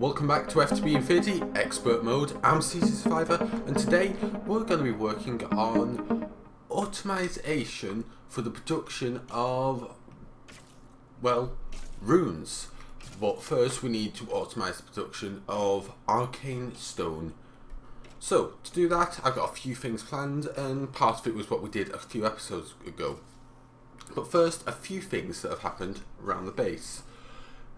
Welcome back to FTB Infinity Expert Mode. I'm CZSurvivor, and today we're going to be working on automation for the production of, well, runes. But first we need to automate the production of arcane stone. So to do that, I've got a few things planned, and part of it was what we did a few episodes ago. But first, a few things that have happened around the base.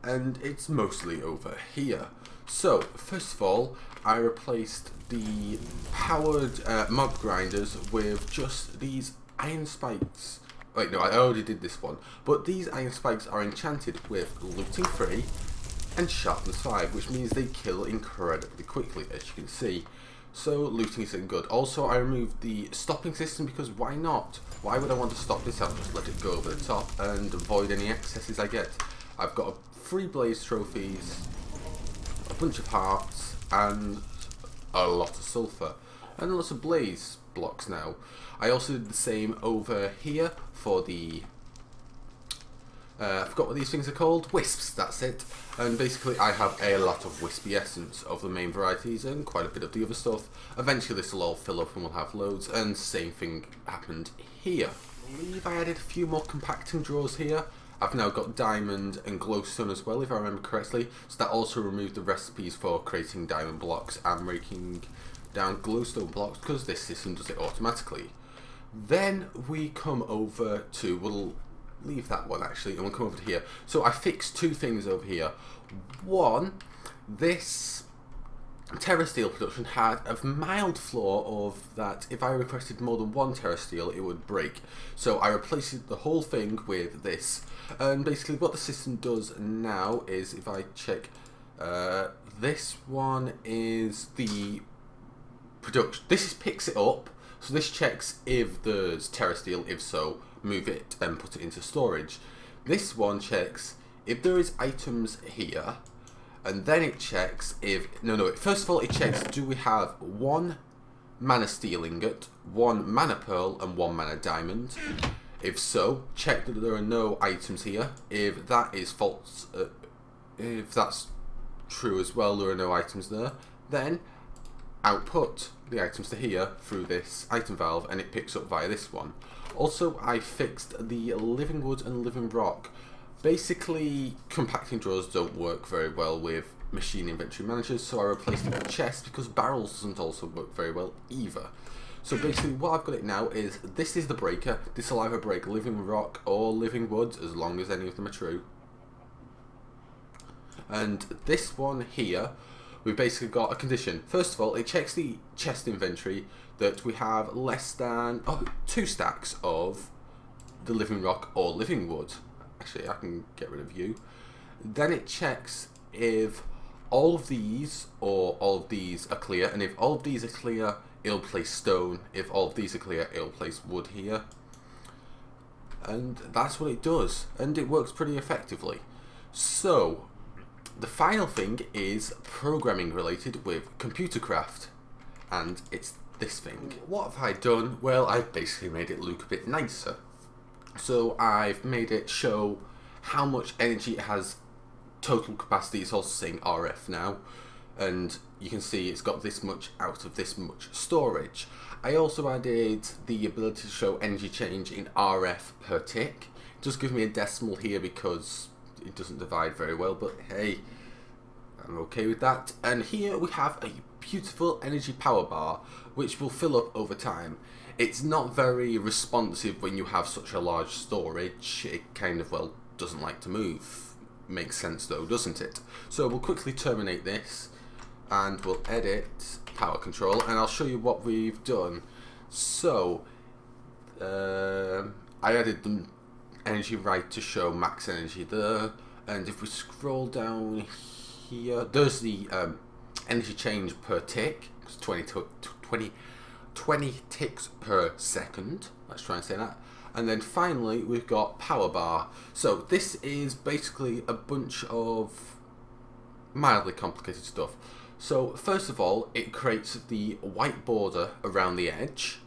And it's mostly over here. So, first of all, I replaced the powered mob grinders with just these iron spikes. Wait, no, I already did this one. But these iron spikes are enchanted with looting 3 and sharpness 5, which means they kill incredibly quickly, as you can see. So, looting isn't good. Also, I removed the stopping system because why not? Why would I want to stop this? I'll just let it go over the top and avoid any excesses I get. I've got 3 blaze trophies, a bunch of hearts, and a lot of sulfur, and lots of blaze blocks now. I also did the same over here for the, I forgot what these things are called, wisps, that's it. And basically I have a lot of wispy essence of the main varieties and quite a bit of the other stuff. Eventually this will all fill up and we'll have loads, and same thing happened here. I believe I added a few more compacting drawers here. I've now got diamond and glowstone as well, if I remember correctly, so that also removed the recipes for creating diamond blocks and breaking down glowstone blocks, because this system does it automatically. Then we come over to, we'll leave that one actually, and we'll come over to here. So I fixed 2 things over here. One, this Terra Steel production had a mild flaw of that if I requested more than 1 Terra Steel it would break. So I replaced the whole thing with this. And basically what the system does now is, if I check, this one is the production. This picks it up, so this checks if there's Terra Steel, if so, move it and put it into storage. This one checks if there is items here, and then it checks if, first of all it checks, do we have 1 mana steel ingot, 1 mana pearl, and 1 mana diamond. If so, check that there are no items here. If that is false, if that's true as well, there are no items there, then output the items to here through this item valve, and it picks up via this one. Also, I fixed the living wood and living rock. Basically, compacting drawers don't work very well with machine inventory managers, so I replaced it with chests because barrels doesn't also work very well either. So basically what I've got it now is, this is the breaker. This will either break living rock or living wood, as long as any of them are true. And this one here, we've basically got a condition. First of all, it checks the chest inventory that we have less than 2 stacks of the living rock or living wood. Actually, I can get rid of you. Then it checks if all of these or all of these are clear, and if all of these are clear, it'll place stone. If all of these are clear, it'll place wood here. And that's what it does, and it works pretty effectively. So the final thing is programming related with computer craft, and it's this thing. What have I done? Well, I've basically made it look a bit nicer. So I've made it show how much energy it has, total capacity. It's also saying RF now, and you can see it's got this much out of this much storage. I also added the ability to show energy change in RF per tick. It does give me a decimal here because it doesn't divide very well, but hey, I'm okay with that. And here we have a beautiful energy power bar which will fill up over time. It's not very responsive when you have such a large storage. It kind of, well, doesn't like to move. Makes sense though, doesn't it? So we'll quickly terminate this and we'll edit power control, and I'll show you what we've done. So I added the energy right to show max energy there, and if we scroll down here, there's the energy change per tick. It's 20 ticks per second. Let's try and say that. And then finally we've got power bar. So this is basically a bunch of mildly complicated stuff. So first of all, it creates the white border around the edge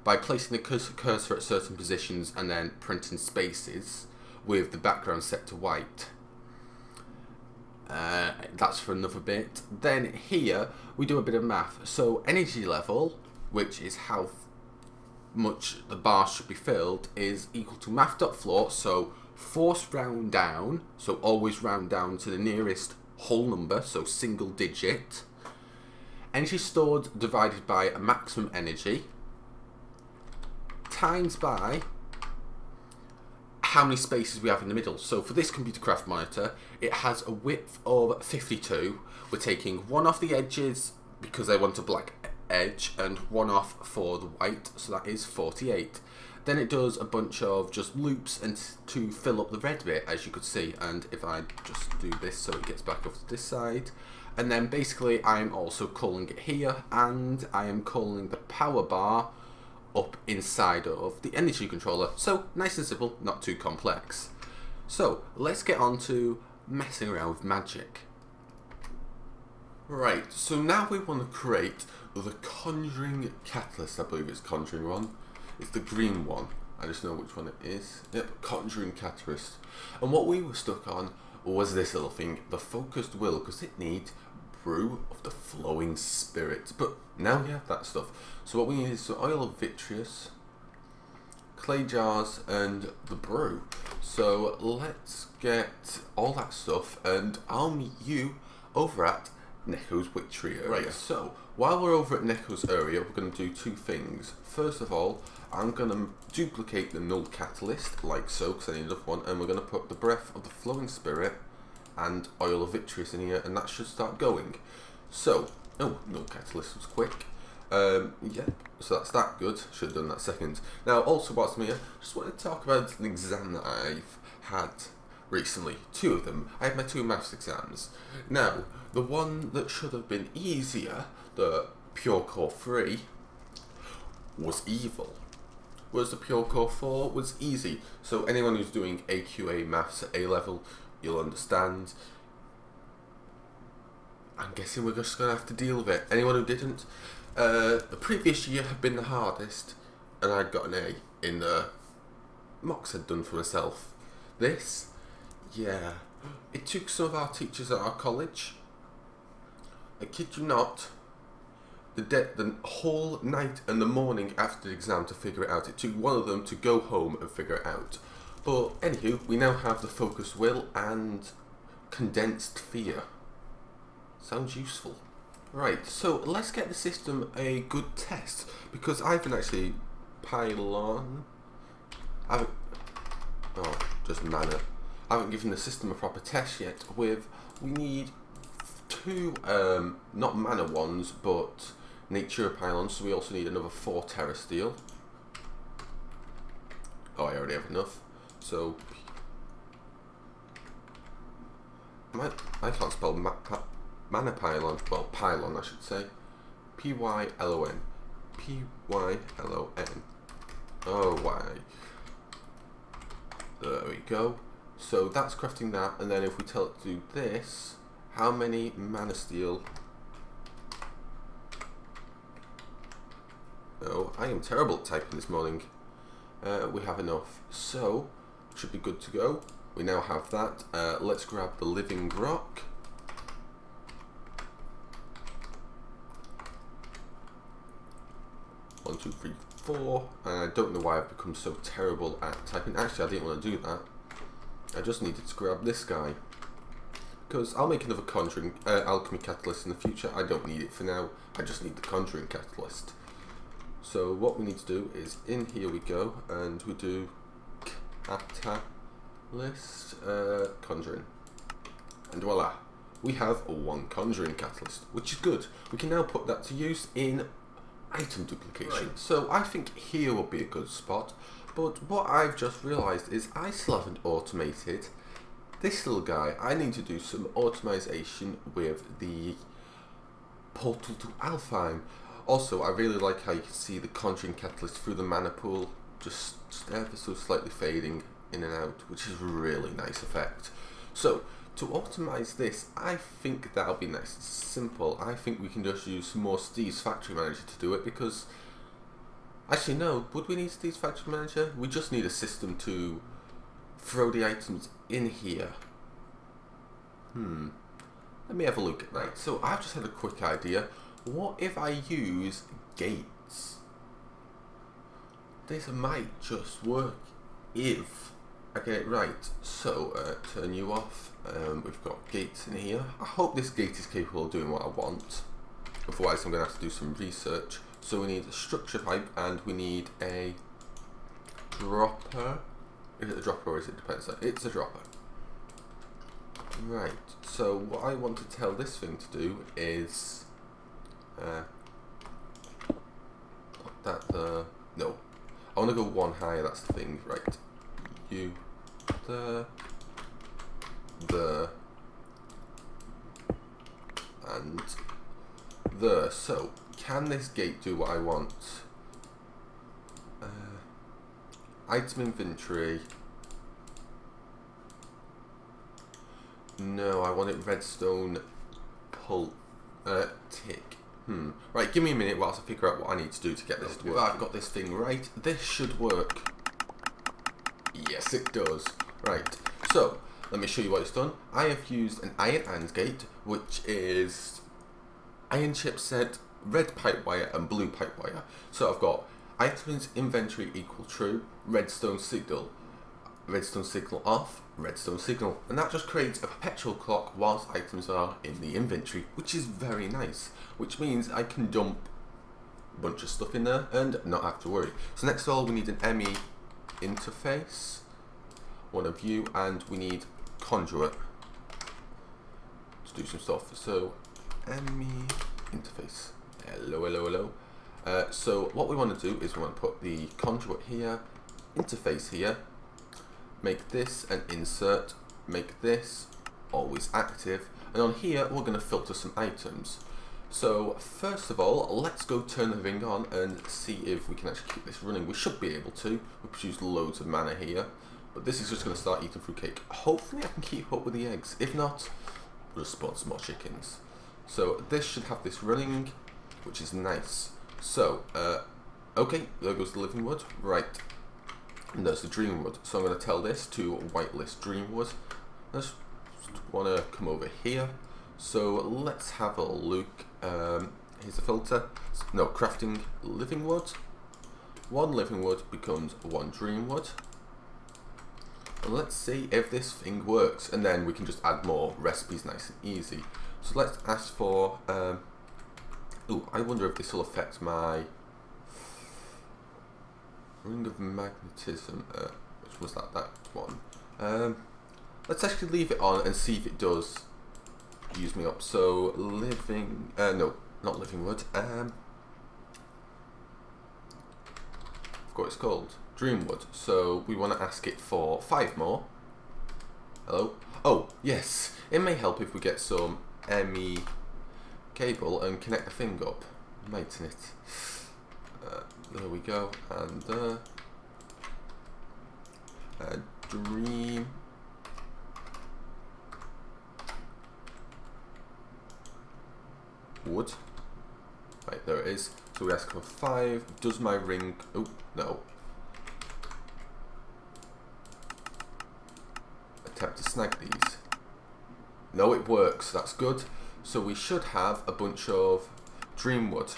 by placing the cursor at certain positions and then printing spaces with the background set to white. That's for another bit. Then here we do a bit of math. So energy level, which is how much the bar should be filled, is equal to math.floor, so force round down, so always round down to the nearest whole number, so single digit. Energy stored divided by a maximum energy times by how many spaces we have in the middle. So for this computer craft monitor, it has a width of 52. We're taking one off the edges because I want a black edge and one off for the white, so that is 48. Then it does a bunch of just loops and to fill up the red bit, as you could see. And if I just do this so it gets back up to this side, and then basically I'm also calling it here, and I am calling the power bar up inside of the energy controller. So nice and simple, not too complex. So let's get on to messing around with magic. Right, so now we want to create the Conjuring Catalyst. I believe it's Conjuring one. It's the green one. I just know which one it is. Yep, Conjuring Catalyst. And what we were stuck on was this little thing, the Focused Will, because it needs brew of the flowing spirit. But now we have that stuff. So what we need is some oil of vitreous, clay jars, and the brew. So let's get all that stuff, and I'll meet you over at Neko's witchery area. Right, so while we're over at Neko's area, we're going to do two things. First of all, I'm going to duplicate the null catalyst, like so, because I need another one, and we're going to put the breath of the flowing spirit and oil of vitreous in here, and that should start going. So, oh, null catalyst was quick. Yep, so that's that good. Should have done that second. Now, also whilst I'm here, just want to talk about an exam that I've had recently. Two of them. I had my two maths exams. Now, the one that should have been easier, the Pure Core 3, was evil. Whereas the Pure Core 4 was easy. So anyone who's doing AQA maths at A level, you'll understand. I'm guessing we're just going to have to deal with it. Anyone who didn't, the previous year had been the hardest, and I'd got an A in the mocks I'd done for myself. This, yeah, it took some of our teachers at our college, I kid you not, the whole night and the morning after the exam to figure it out. It took one of them to go home and figure it out. But anywho, we now have the Focused Will and Condensed Fear. Sounds useful. Right, so let's get the system a good test, because I haven't actually just mana. I haven't given the system a proper test yet we need two, not mana ones, but nature pylons, so we also need another 4 Terra Steel. Oh, I already have enough. So, I can't spell mana pylon, well, pylon I should say. P-Y-L-O-N. P-Y-L-O-N. Oh, why? There we go. So that's crafting that, and then if we tell it to do this, how many mana steel? Oh, I am terrible at typing this morning. We have enough, so should be good to go. We now have that. Let's grab the living rock. One, two, three, 4. And I don't know why I've become so terrible at typing. Actually, I didn't want to do that. I just needed to grab this guy, because I'll make another Conjuring Alchemy Catalyst in the future. I don't need it for now. I just need the Conjuring Catalyst. So what we need to do is, in here we go, and we do Catalyst Conjuring, and voila, we have one Conjuring Catalyst, which is good. We can now put that to use in item duplication. Right. So I think here will be a good spot. But what I've just realised is I still haven't automated this little guy. I need to do some automation with the portal to Alfheim. Also, I really like how you can see the Conjuring Catalyst through the mana pool, just ever so slightly fading in and out, which is a really nice effect. So, to automise this, I think that'll be nice and simple. I think we can just use some more Steve's Factory Manager to do it, because actually no, would we need Steve's Factory Manager? We just need a system to throw the items in here. Let me have a look at that. So I've just had a quick idea. What if I use gates? This might just work if I get it right. So turn you off. We've got gates in here. I hope this gate is capable of doing what I want. Otherwise I'm going to have to do some research. So we need a structure pipe and we need a dropper. Is it a dropper or is it depends? It's a dropper. Right, so what I want to tell this thing to do is no, I want to go one higher, that's the thing. Right, you and so can this gate do what I want? Item inventory. No, I want it redstone pull tick. Right, give me a minute whilst I figure out what I need to do to get this to work. I've got this thing right. This should work. Yes, it does. Right, so let me show you what it's done. I have used an iron AND gate, which is iron chipset, red pipe wire, and blue pipe wire. So I've got items inventory equal true, redstone signal off, redstone signal, and that just creates a perpetual clock whilst items are in the inventory, which is very nice, which means I can dump a bunch of stuff in there and not have to worry. So next of all we need an ME interface, one of you, and we need conduit to do some stuff. So ME interface, hello. So what we want to do is we want to put the conduit here, interface here, make this an insert, make this always active, and on here we're going to filter some items. So first of all, let's go turn the thing on and see if we can actually keep this running. We should be able to. We produce loads of mana here, but this is just going to start eating fruit cake. Hopefully I can keep up with the eggs. If not, we'll just spawn some more chickens. So this should have this running, which is nice. So, okay, there goes the living wood. Right. And there's the dreamwood. So I'm going to tell this to whitelist dreamwood. I just want to come over here. So let's have a look. Here's the filter. No, crafting living wood. One living wood becomes one dreamwood. And let's see if this thing works. And then we can just add more recipes nice and easy. So let's ask for... ooh, I wonder if this will affect my... Ring of magnetism, which was that one. Let's actually leave it on and see if it does use me up. So living, no, not living wood. I forgot what it's called. Dreamwood. So we want to ask it for 5 more. Hello. Oh yes, it may help if we get some ME cable and connect the thing up, mightn't it? There we go, and dream wood. Right, there it is. So we ask for 5. Does my ring? Oh no. Attempt to snag these. No, it works. That's good. So we should have a bunch of dreamwood.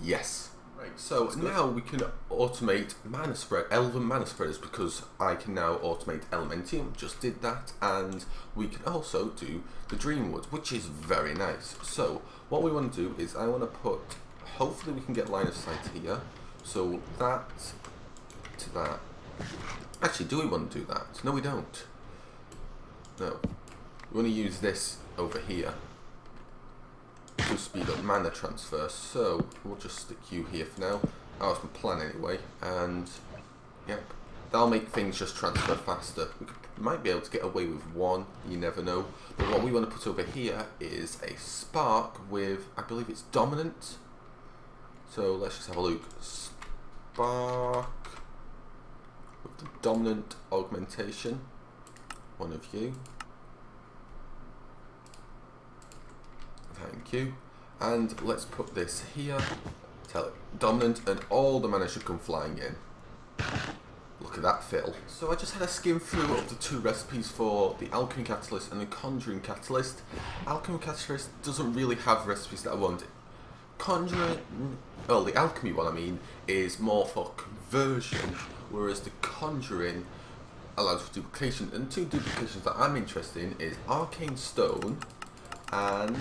Yes. Right, so now we can automate mana spread, elven mana spreaders, because I can now automate Elementium, just did that, and we can also do the Dreamwood, which is very nice. So what we want to do is I want to put, hopefully we can get line of sight here, so that to that. Actually, do we want to do that? No, we don't. No. We want to use this over here to speed up mana transfer, so we'll just stick you here for now. That was my plan anyway, and yep, that'll make things just transfer faster. We might be able to get away with 1, you never know. But what we want to put over here is a spark with, I believe it's dominant. So let's just have a look. Spark with the dominant augmentation. One of you. Thank you. And let's put this here. Tell it dominant, and all the mana should come flying in. Look look at that, Phil. So I just had a skim through of the 2 recipes for the Alchemy Catalyst and the Conjuring Catalyst. Alchemy Catalyst doesn't really have recipes that I want. The Alchemy one I mean, is more for conversion, whereas the Conjuring allows for duplication. And 2 duplications that I'm interested in is Arcane Stone and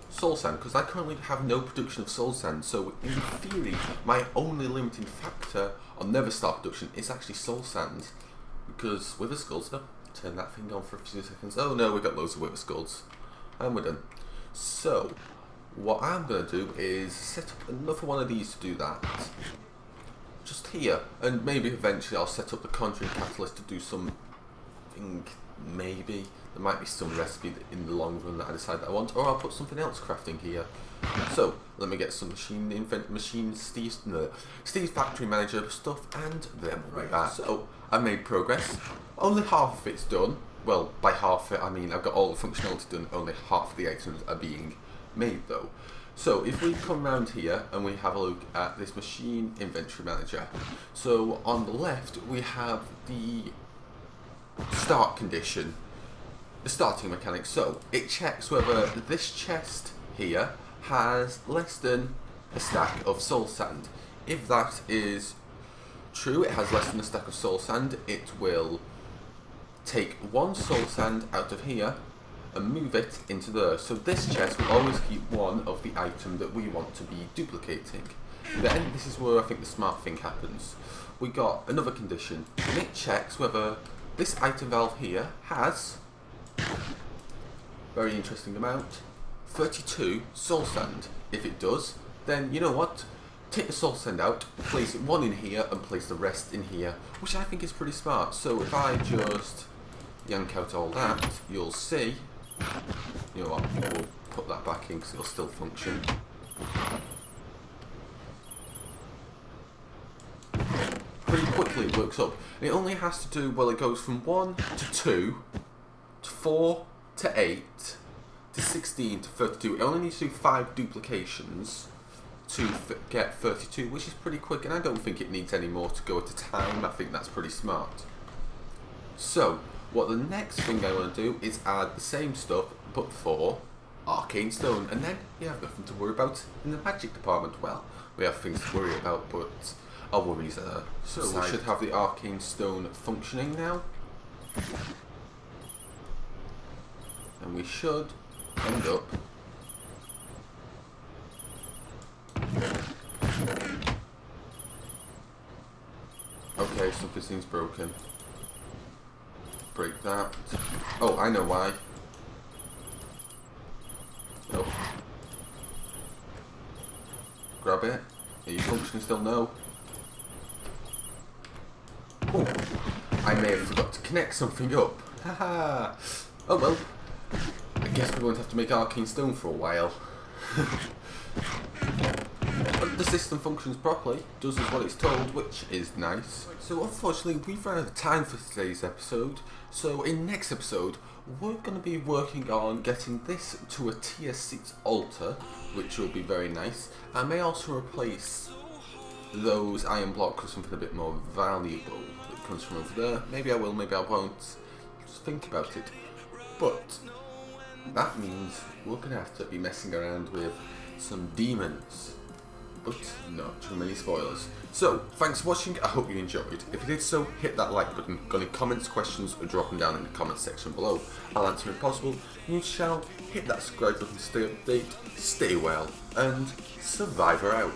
Soul Sand, because I currently have no production of Soul Sand, so in theory my only limiting factor on Neverstar production is actually Soul Sand, because Wither Skulls, turn that thing on for a few seconds. Oh no, we've got loads of Wither Skulls, and we're done. So what I'm going to do is set up another one of these to do that, just here, and maybe eventually I'll set up the Conjuring Catalyst to do something. Maybe there might be some recipe that in the long run that I decide that I want, or I'll put something else crafting here. So let me get some Steve's Factory Manager stuff, and then we'll be back. So I've made progress. Only half of it's done. Well, by half I mean I've got all the functionality done. Only half of the items are being made though. So if we come around here and we have a look at this Machine Inventory Manager, so on the left we have the start condition, the starting mechanics. So it checks whether this chest here has less than a stack of soul sand. If that is true, it has less than a stack of soul sand, it will take 1 soul sand out of here and move it into there. So this chest will always keep 1 of the item that we want to be duplicating. Then this is where I think the smart thing happens. We got another condition, and it checks whether this item valve here has, very interesting amount, 32 soul sand. If it does, then you know what? Take the soul sand out, place 1 in here, and place the rest in here, which I think is pretty smart. So if I just yank out all that, you'll see, you know what, we'll put that back in because it'll still function. Pretty quickly it works up. And it only has to do, well, it goes from 1 to 2 to 4 to 8 to 16 to 32. It only needs to do 5 duplications to get 32, which is pretty quick, and I don't think it needs any more to go at a time. I think that's pretty smart. So what the next thing I want to do is add the same stuff but for Arcane Stone, and then you have nothing to worry about in the magic department. Well, we have things to worry about, but our worries are so we should have the Arcane Stone functioning now, and we should end up okay, something seems broken. Break that. Oh, I know why. Oh. Grab it. Are you functioning still? No. Oh, I may have forgot to connect something up. Haha. Oh well. I guess we won't have to make Arcane Stone for a while. But the system functions properly, does as what it's told, which is nice. So unfortunately we've run out of time for today's episode, so in next episode we're going to be working on getting this to a tier 6 altar, which will be very nice. I may also replace those iron blocks with something a bit more valuable that comes from over there. Maybe I will, maybe I won't. Just think about it. But that means we're going to have to be messing around with some demons. But not too many spoilers. So, thanks for watching, I hope you enjoyed. If you did so, hit that like button. Got any comments, questions, or drop them down in the comments section below. I'll answer if possible. New to the channel, hit that subscribe button to stay updated, stay well, and Survivor out.